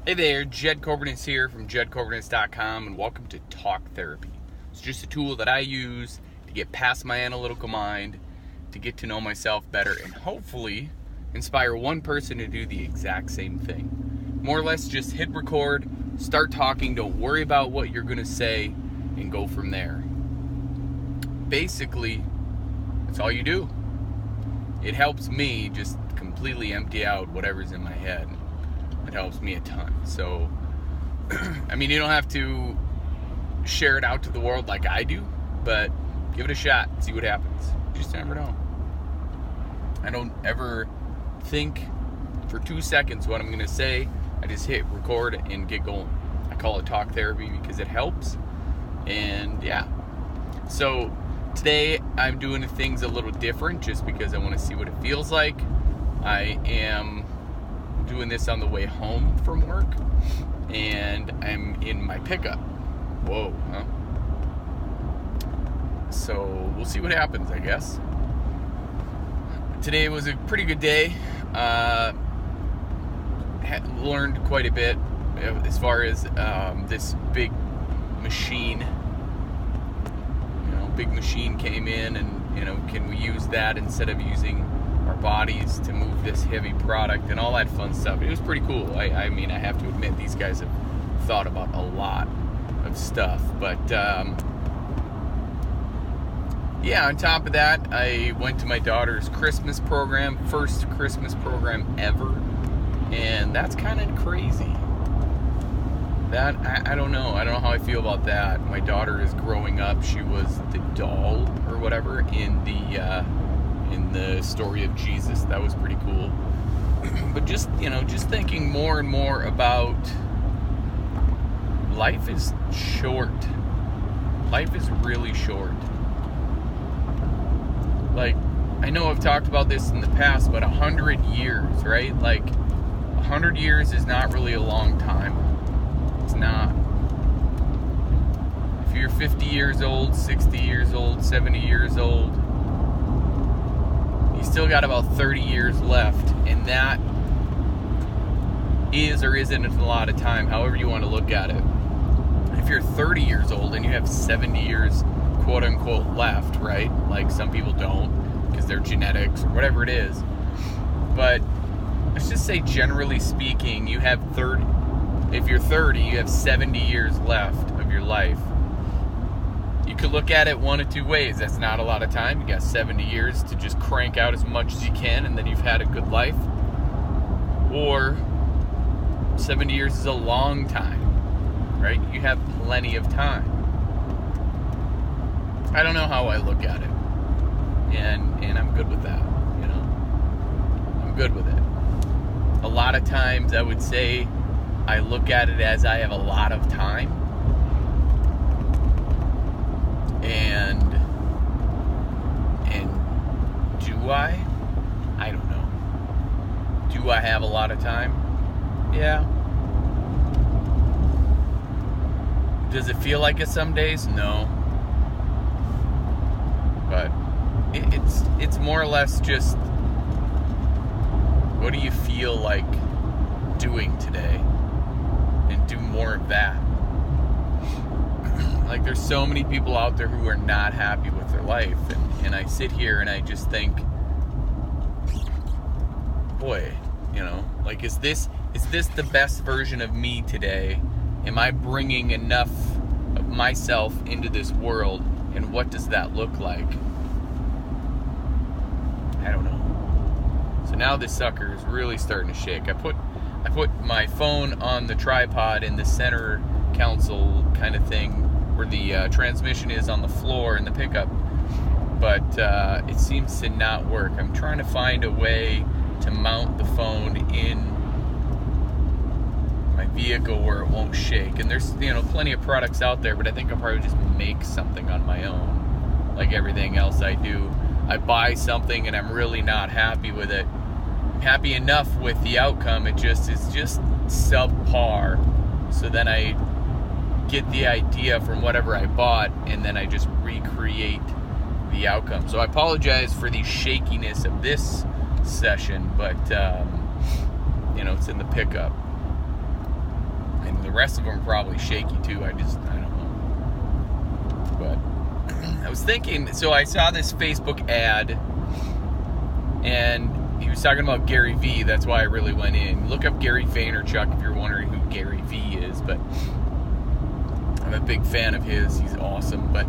Hey there, Jed Corbinus here from jedcorbinus.com, and welcome to Talk Therapy. It's just a tool that I use to get past my analytical mind, to get to know myself better, and hopefully inspire one person to do the exact same thing. More or less just hit record, start talking, don't worry about what you're going to say, and go from there. Basically, that's all you do. It helps me just completely empty out whatever's in my head. It helps me a ton. So, I mean, you don't have to share it out to the world like I do, but give it a shot, see what happens. You just never know. I don't ever think for 2 seconds what I'm going to say. I just hit record and get going. I call it talk therapy because it helps. And yeah. So today I'm doing things a little different just because I want to see what it feels like. I am doing this on the way home from work, and I'm in my pickup. Whoa, huh? So we'll see what happens, I guess. Today was a pretty good day. Learned quite a bit as far as this big machine. Big machine came in, and can we use that instead of using our bodies to move this heavy product and all that fun stuff. It was pretty cool. I mean, I have to admit, these guys have thought about a lot of stuff. But yeah, on top of that, I went to my daughter's Christmas program, first Christmas program ever, and that's kind of crazy. That I don't know. I don't know how I feel about that. My daughter is growing up. She was the doll or whatever in the story of Jesus. That was pretty cool. But just thinking more and more about life is short. Life is really short. Like, I know I've talked about this in the past, but 100 years, right? Like, 100 years is not really a long time. It's not. If you're 50 years old, 60 years old, 70 years old, you still got about 30 years left, and that is or isn't a lot of time, however you want to look at it. If you're 30 years old and you have 70 years, quote unquote, left, right? Like, some people don't because they're genetics or whatever it is. But let's just say, generally speaking, you have 30. If you're 30, you have 70 years left of your life. You could look at it one of two ways. That's not a lot of time. You got 70 years to just crank out as much as you can, and then you've had a good life. Or 70 years is a long time, right? You have plenty of time. I don't know how I look at it, and I'm good with that. I'm good with it. A lot of times, I would say I look at it as I have a lot of time. And do I? I don't know. Do I have a lot of time? Yeah. Does it feel like it some days? No. But it's more or less just, what do you feel like doing today? And do more of that. Like, there's so many people out there who are not happy with their life, and I sit here and I just think, boy, like, is this the best version of me today? Am I bringing enough of myself into this world, and what does that look like? I don't know. So now this sucker is really starting to shake. I put my phone on the tripod in the center console kind of thing, where the transmission is on the floor in the pickup, but it seems to not work. I'm trying to find a way to mount the phone in my vehicle where it won't shake, and there's plenty of products out there, but I think I'll probably just make something on my own. Like everything else I do, I buy something and I'm really not happy with it. I'm happy enough with the outcome, it's just subpar, so then I get the idea from whatever I bought, and then I just recreate the outcome. So I apologize for the shakiness of this session, but it's in the pickup. And the rest of them are probably shaky too. I don't know. But I was thinking, so I saw this Facebook ad, and he was talking about Gary Vee. That's why I really went in. Look up Gary Vaynerchuk if you're wondering who Gary Vee is. But I'm a big fan of his. He's awesome. But,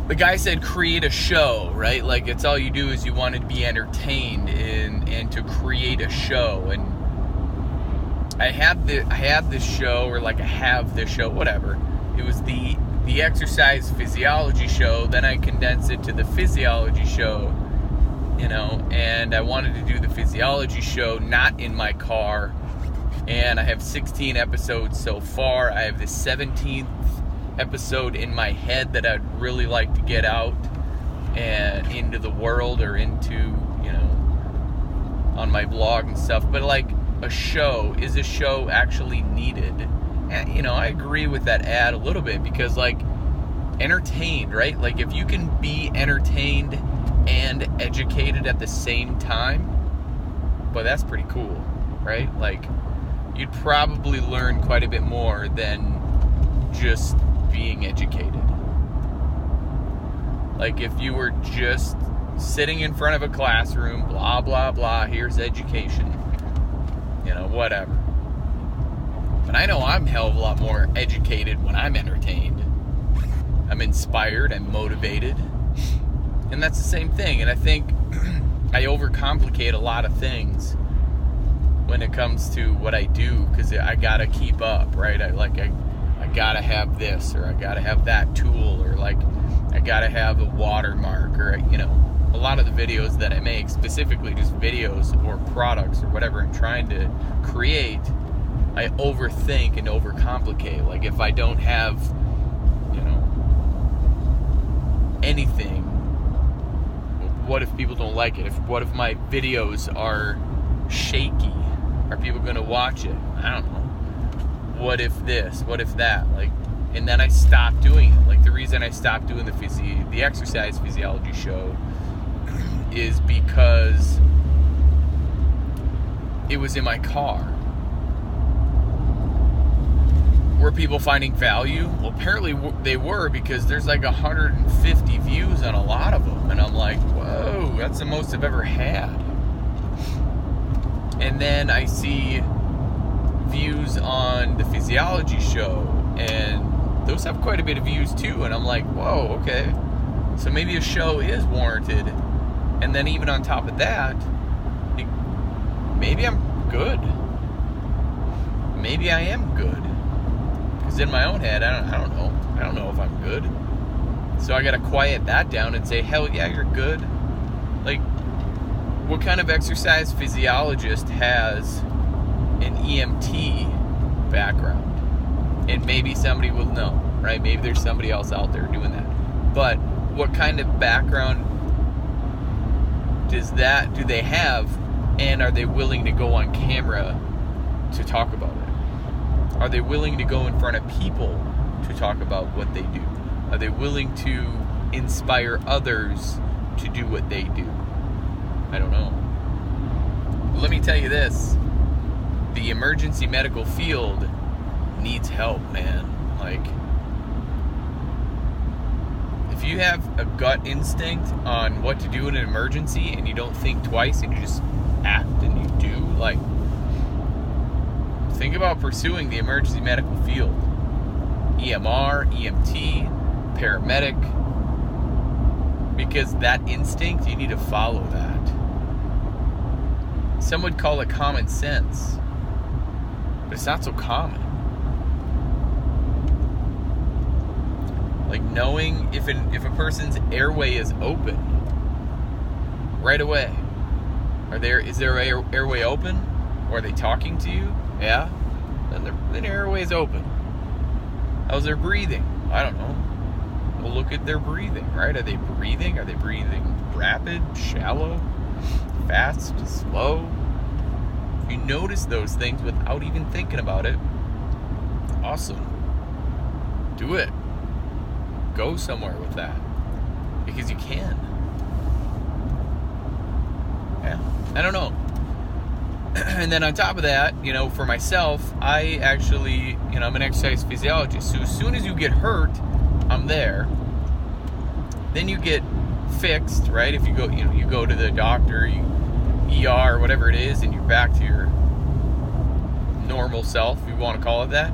the guy said create a show, right? Like, it's all you do is you want to be entertained and to create a show. And I have this show, or like I have this show, whatever. It was the exercise physiology show. Then I condensed it to the physiology show, and I wanted to do the physiology show not in my car. And I have 16 episodes so far. I have the 17th episode in my head that I'd really like to get out and into the world, or into, on my blog and stuff. But like, is a show actually needed? And, I agree with that ad a little bit, because like, entertained, right? Like, if you can be entertained and educated at the same time, well, that's pretty cool, right? Like, you'd probably learn quite a bit more than just being educated. Like, if you were just sitting in front of a classroom, blah, blah, blah, here's education, whatever. But I know I'm a hell of a lot more educated when I'm entertained. I'm inspired, I'm motivated. And that's the same thing. And I think I overcomplicate a lot of things when it comes to what I do, because I gotta keep up, right? I gotta have this, or I gotta have that tool, or like I gotta have a watermark, or a lot of the videos that I make, specifically just videos or products or whatever I'm trying to create, I overthink and overcomplicate. Like, if I don't have anything, what if people don't like it? What if my videos are shaky? Are people going to watch it? I don't know. What if this? What if that? Like, and then I stopped doing it. Like, the reason I stopped doing the exercise physiology show is because it was in my car. Were people finding value? Well, apparently they were, because there's like 150 views on a lot of them. And I'm like, whoa, that's the most I've ever had. And then I see views on the physiology show, and those have quite a bit of views too. And I'm like, whoa, okay. So maybe a show is warranted. And then even on top of that, maybe I'm good. Maybe I am good. Because in my own head, I don't know. I don't know if I'm good. So I got to quiet that down and say, hell yeah, you're good. Like, what kind of exercise physiologist has an EMT background? And maybe somebody will know, right? Maybe there's somebody else out there doing that. But what kind of background do they have? And are they willing to go on camera to talk about it? Are they willing to go in front of people to talk about what they do? Are they willing to inspire others to do what they do? I don't know. But let me tell you this. The emergency medical field needs help, man. Like, if you have a gut instinct on what to do in an emergency and you don't think twice and you just act and you do, like, think about pursuing the emergency medical field. EMR, EMT, paramedic. Because that instinct, you need to follow that. Some would call it common sense, but it's not so common. Like, knowing if a person's airway is open right away. Is their airway open? Or are they talking to you? Yeah? Then their airway's open. How's their breathing? I don't know. Well, look at their breathing, right? Are they breathing? Are they breathing rapid, shallow, fast, slow? If you notice those things without even thinking about it, awesome. Do it. Go somewhere with that. Because you can. Yeah. I don't know. And then on top of that, for myself, I actually, I'm an exercise physiologist. So as soon as you get hurt, I'm there. Then you get fixed, right? If you go, you go to the doctor, ER, whatever it is, and you're back to your normal self, if you want to call it that.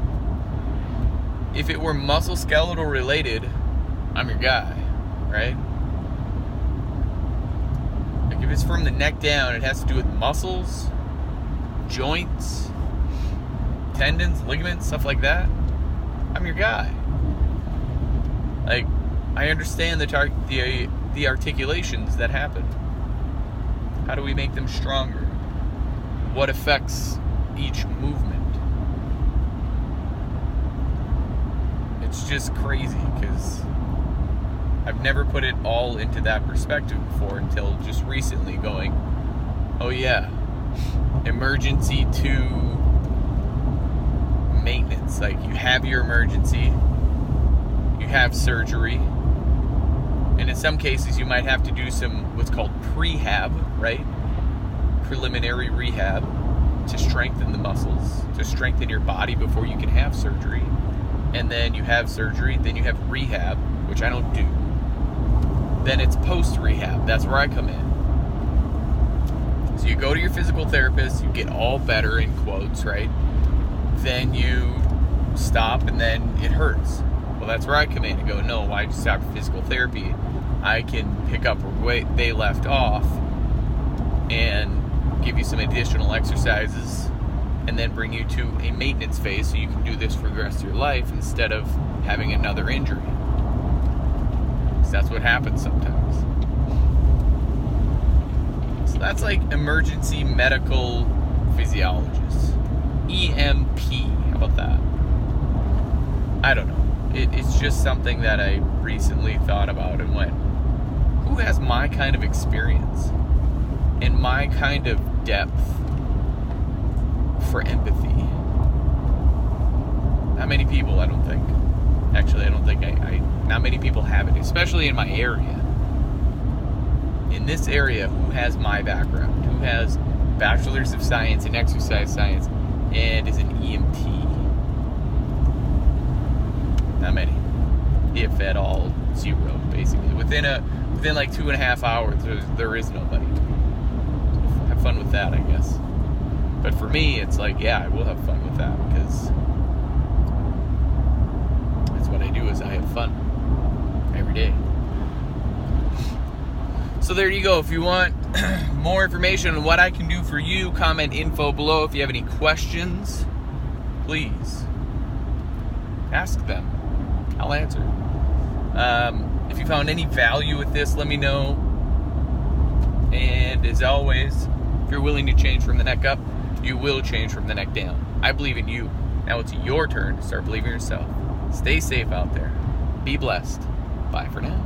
If it were musculoskeletal related, I'm your guy, right? Like if it's from the neck down, it has to do with muscles, joints, tendons, ligaments, stuff like that. I'm your guy. Like, I understand the articulations that happen. How do we make them stronger? What affects each movement? It's just crazy because I've never put it all into that perspective before until just recently going, oh yeah, emergency to maintenance. Like you have your emergency, you have surgery, and in some cases you might have to do some what's called prehab, right? Preliminary rehab to strengthen the muscles, to strengthen your body before you can have surgery. And then you have surgery, then you have rehab, which I don't do. Then it's post-rehab. That's where I come in. So you go to your physical therapist, you get all better, in quotes, right? Then you stop and then it hurts. Well, that's where I come in and go, no, why did you stop physical therapy? I can pick up where they left off and give you some additional exercises and then bring you to a maintenance phase so you can do this for the rest of your life instead of having another injury. So that's what happens sometimes. So that's like emergency medical physiologist. EMP. How about that? I don't know. It's just something that I recently thought about and went, who has my kind of experience and my kind of depth for empathy? Not many people, I don't think. Actually, I don't think not many people have it, especially in my area. In this area, who has my background? Who has bachelor's of science in exercise science and is an EMT? Not many. If at all, zero, basically. Within like 2.5 hours, there is nobody. Have fun with that, I guess. But for me, it's like, yeah, I will have fun with that because that's what I do is I have fun every day. So there you go. If you want more information on what I can do for you, comment info below. If you have any questions, please ask them. I'll answer. If you found any value with this, let me know. And as always, if you're willing to change from the neck up, you will change from the neck down. I believe in you. Now it's your turn to start believing in yourself. Stay safe out there. Be blessed. Bye for now.